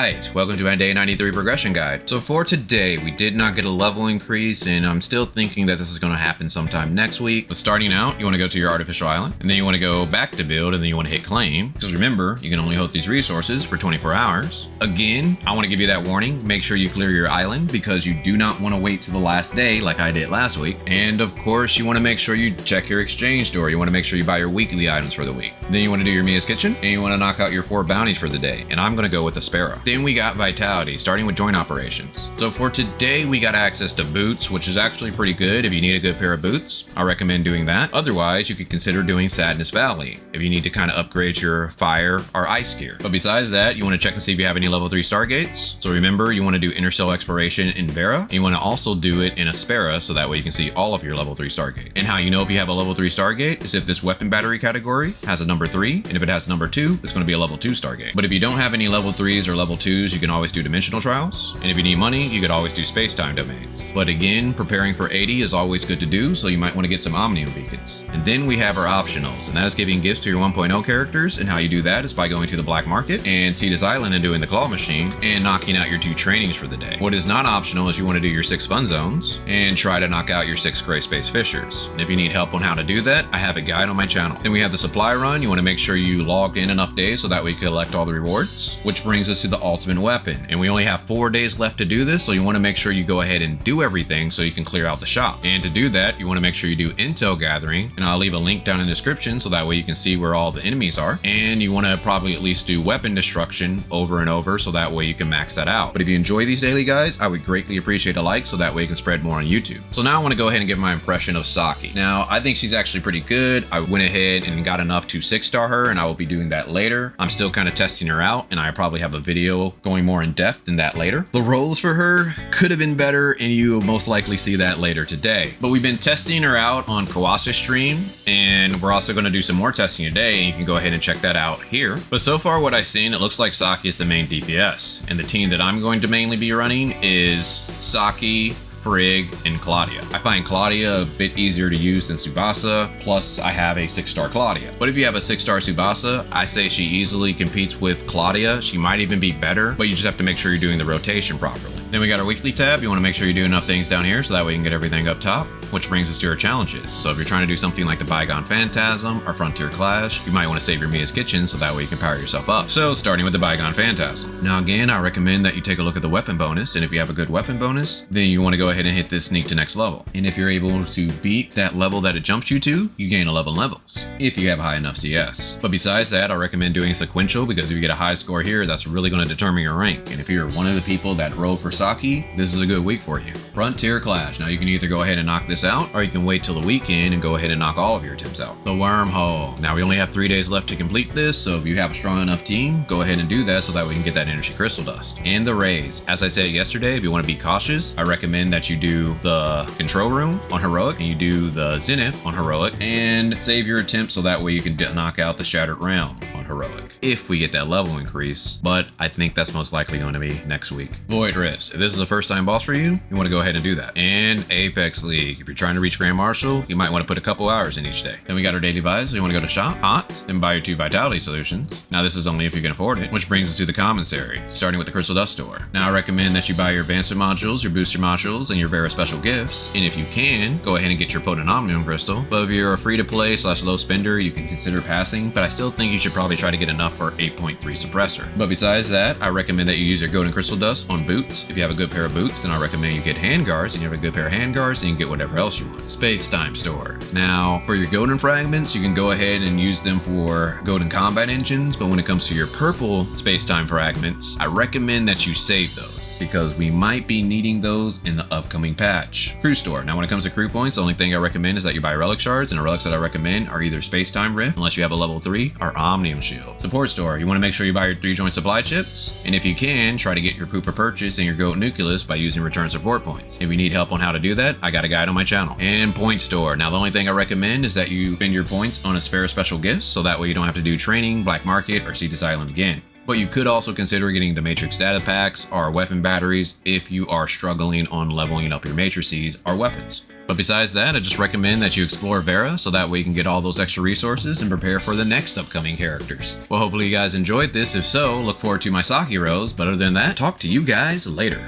Alright, welcome to my day 93 progression guide. So for today, we did not get a level increase, and I'm still thinking that this is going to happen sometime next week. But starting out, you want to go to your artificial island, and then you want to go back to build, and then you want to hit claim. Because remember, you can only hold these resources for 24 hours. Again, I want to give you that warning. Make sure you clear your island, because you do not want to wait to the last day like I did last week. And of course, you want to make sure you check your exchange store. You want to make sure you buy your weekly items for the week. Then you want to do your Mia's Kitchen, and you want to knock out your 4 bounties for the day. And I'm going to go with the Sparrow. Then we got Vitality, starting with joint operations. So for today, we got access to boots, which is actually pretty good. If you need a good pair of boots, I recommend doing that. Otherwise, you could consider doing Sadness Valley if you need to kind of upgrade your fire or ice gear. But besides that, you want to check and see if you have any level 3 Stargates. So remember, you want to do Intercell Exploration in Vera, and you want to also do it in Aspera, so that way you can see all of your level 3 Stargate. And how you know if you have a level 3 Stargate is if this weapon battery category has a number 3, and if it has number 2, it's going to be a level 2 Stargate. But if you don't have any level 3s or level 2s, you can always do Dimensional Trials. And if you need money, you could always do Space-Time Domains. But again, preparing for 80 is always good to do, so you might want to get some Omnium Beacons. And then we have our optionals, and that is giving gifts to your 1.0 characters, and how you do that is by going to the black market and Cetus Island and doing the Claw Machine and knocking out your 2 trainings for the day. What is not optional is you want to do your 6 Fun Zones and try to knock out your 6 Greyspace Fishers. And if you need help on how to do that, I have a guide on my channel. Then we have the supply run. You want to make sure you logged in enough days so that we collect all the rewards, which brings us to the ultimate weapon. And we only have 4 days left to do this, so you want to make sure you go ahead and do everything so you can clear out the shop. And to do that, you want to make sure you do intel gathering, and I'll leave a link down in the description so that way you can see where all the enemies are. And you want to probably at least do weapon destruction over and over, so that way you can max that out. But if you enjoy these daily guides, I would greatly appreciate a like so that way you can spread more on YouTube. So now I want to go ahead and give my impression of Saki. Now, I think she's actually pretty good. I went ahead and got enough to 6-star her, and I will be doing that later. I'm still kind of testing her out, and I probably have a video going more in depth than that later. The rolls for her could have been better, and you will most likely see that later today. But we've been testing her out on Kawasa's stream, and we're also going to do some more testing today, and you can go ahead and check that out here. But so far what I've seen, it looks like Saki is the main DPS, and the team that I'm going to mainly be running is Saki, Frigg, and Claudia. I find Claudia a bit easier to use than Tsubasa, plus I have a 6-star Claudia. But if you have a 6-star Tsubasa, I say she easily competes with Claudia. She might even be better, but you just have to make sure you're doing the rotation properly. Then we got our weekly tab. You want to make sure you do enough things down here so that way you can get everything up top, which brings us to our challenges. So if you're trying to do something like the Bygone Phantasm or Frontier Clash, you might want to save your Mia's Kitchen so that way you can power yourself up. So starting with the Bygone Phantasm. Now again, I recommend that you take a look at the weapon bonus, and if you have a good weapon bonus, then you want to go ahead and hit this sneak to next level. And if you're able to beat that level that it jumps you to, you gain 11 levels, if you have high enough CS. But besides that, I recommend doing sequential, because if you get a high score here, that's really going to determine your rank. And if you're one of the people that roll for Saki, this is a good week for you. Frontier Clash. Now you can either go ahead and knock this out, or you can wait till the weekend and go ahead and knock all of your attempts out. The Wormhole. Now we only have 3 days left to complete this, so if you have a strong enough team, go ahead and do that so that we can get that energy crystal dust. And the Rays. As I said yesterday, if you want to be cautious, I recommend that you do the control room on heroic, and you do the zenith on heroic, and save your attempt so that way you can knock out the shattered realm on heroic if we get that level increase. But I think that's most likely going to be next week. Void Rifts. If this is a first time boss for you, you want to go ahead and do that. And Apex League. If you're trying to reach Grand Marshal, you might want to put a couple hours in each day. Then we got our daily buys. So you want to go to shop, hot, then buy your 2 vitality solutions. Now this is only if you can afford it, which brings us to the commissary, starting with the Crystal Dust store. Now I recommend that you buy your advancement modules, your booster modules, and your Vera special gifts. And if you can, go ahead and get your potent Omnium Crystal. But if you're a free to play / low spender, you can consider passing, but I still think you should probably try to get enough for 8.3 suppressor. But besides that, I recommend that you use your golden crystal dust on boots. If you have a good pair of boots, then I recommend you get handguards, and you have a good pair of handguards, and you can get whatever else you want. Space Time store. Now for your golden fragments, you can go ahead and use them for golden combat engines, but when it comes to your purple space time fragments, I recommend that you save those, because we might be needing those in the upcoming patch. Crew store. Now when it comes to crew points, the only thing I recommend is that you buy relic shards, and the relics that I recommend are either Space Time Rift, unless you have a level 3, or Omnium Shield. Support store. You want to make sure you buy your 3 joint supply chips, and if you can, try to get your poop for purchase and your goat nucleus by using return support points. If you need help on how to do that, I got a guide on my channel. And point store. Now the only thing I recommend is that you spend your points on a spare special gifts, so that way you don't have to do training, black market, or Cetus Island again. But you could also consider getting the Matrix data packs or weapon batteries if you are struggling on leveling up your matrices or weapons. But besides that, I just recommend that you explore Vera so that way you can get all those extra resources and prepare for the next upcoming characters. Well, hopefully you guys enjoyed this. If so, look forward to my Saki rows. But other than that, talk to you guys later.